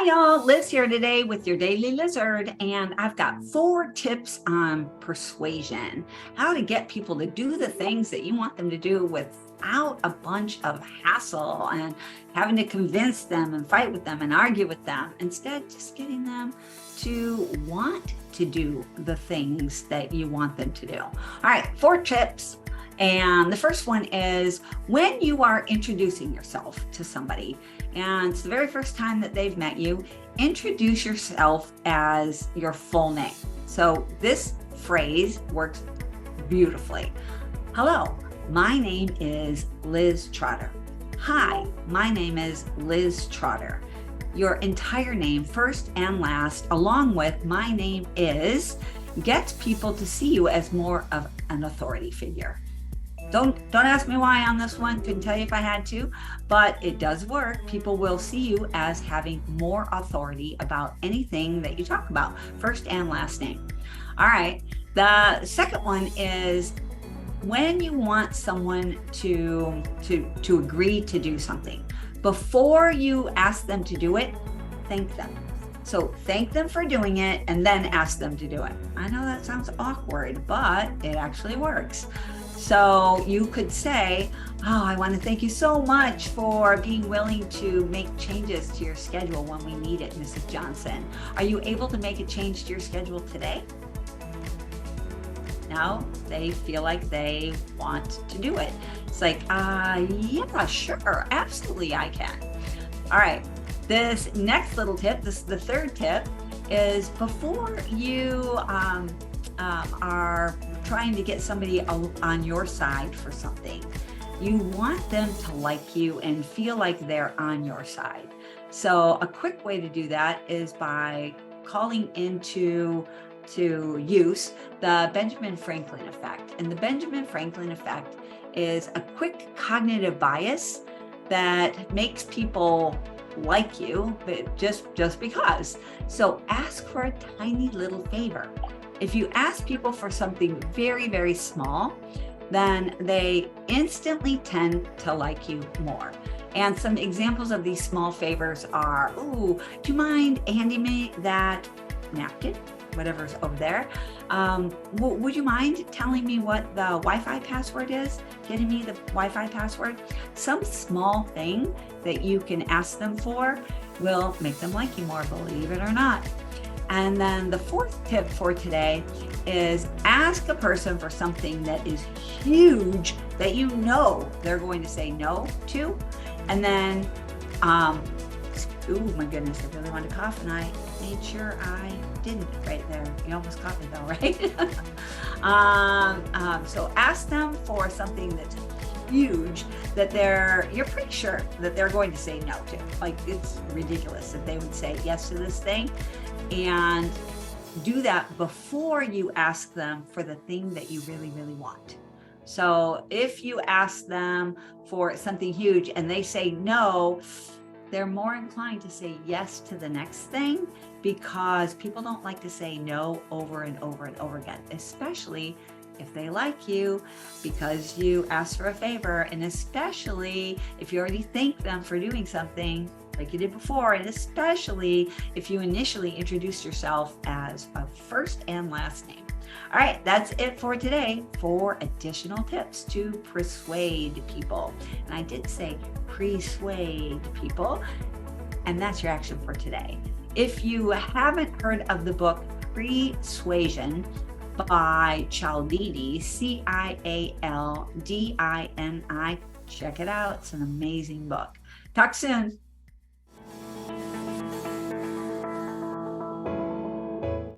Hi, y'all. Liz here today with your daily Lizard, and I've got 4 tips on persuasion, how to get people to do the things that you want them to do without a bunch of hassle and having to convince them and fight with them and argue with them. Instead, just getting them to want to do the things that you want them to do. All right, 4 tips. And the first one is when you are introducing yourself to somebody and it's the very first time that they've met you, introduce yourself as your full name. So this phrase works beautifully. Hello, my name is Liz.R.D.S. Hi, my name is Liz.R.D.S. Your entire name, first and last, along with my name is, gets people to see you as more of an authority figure. Don't ask me why on this one. Couldn't tell you if I had to, but it does work. People will see you as having more authority about anything that you talk about, first and last name. All right. The second one is when you want someone to agree to do something. Before you ask them to do it, thank them. So thank them for doing it and then ask them to do it. I know that sounds awkward, but it actually works. So you could say, oh, I want to thank you so much for being willing to make changes to your schedule when we need it, Mrs. Johnson. Are you able to make a change to your schedule today? Now they feel like they want to do it. It's like, yeah, sure, absolutely I can. All right, this next little tip, this is the third tip, is before you are trying to get somebody on your side for something, you want them to like you and feel like they're on your side. So a quick way to do that is by calling into use the Benjamin Franklin effect. And the Benjamin Franklin effect is a quick cognitive bias that makes people like you, but just because. So ask for a tiny little favor. If you ask people for something very, very small, then they instantly tend to like you more. And some examples of these small favors are, ooh, do you mind handing me that napkin? Whatever's over there. Would you mind telling me what the Wi-Fi password is? Getting me the Wi-Fi password? Some small thing that you can ask them for will make them like you more, believe it or not. And then the 4th tip for today is ask a person for something that is huge that you know they're going to say no to. And then, oh my goodness, I really wanted to cough and I made sure I didn't right there. You almost caught me though, right? So ask them for something that's huge that you're pretty sure that they're going to say no to. Like, it's ridiculous that they would say yes to this thing. And do that before you ask them for the thing that you really, really want. So if you ask them for something huge and they say no, they're more inclined to say yes to the next thing, because people don't like to say no over and over and over again, especially if they like you because you asked for a favor, and especially if you already thank them for doing something like you did before, and especially if you initially introduced yourself as a first and last name. All right, that's it for today. 4 additional tips to persuade people. And I did say persuade people, and that's your action for today. If you haven't heard of the book Persuasion by Cialdini, Cialdini, check it out. It's an amazing book. Talk soon.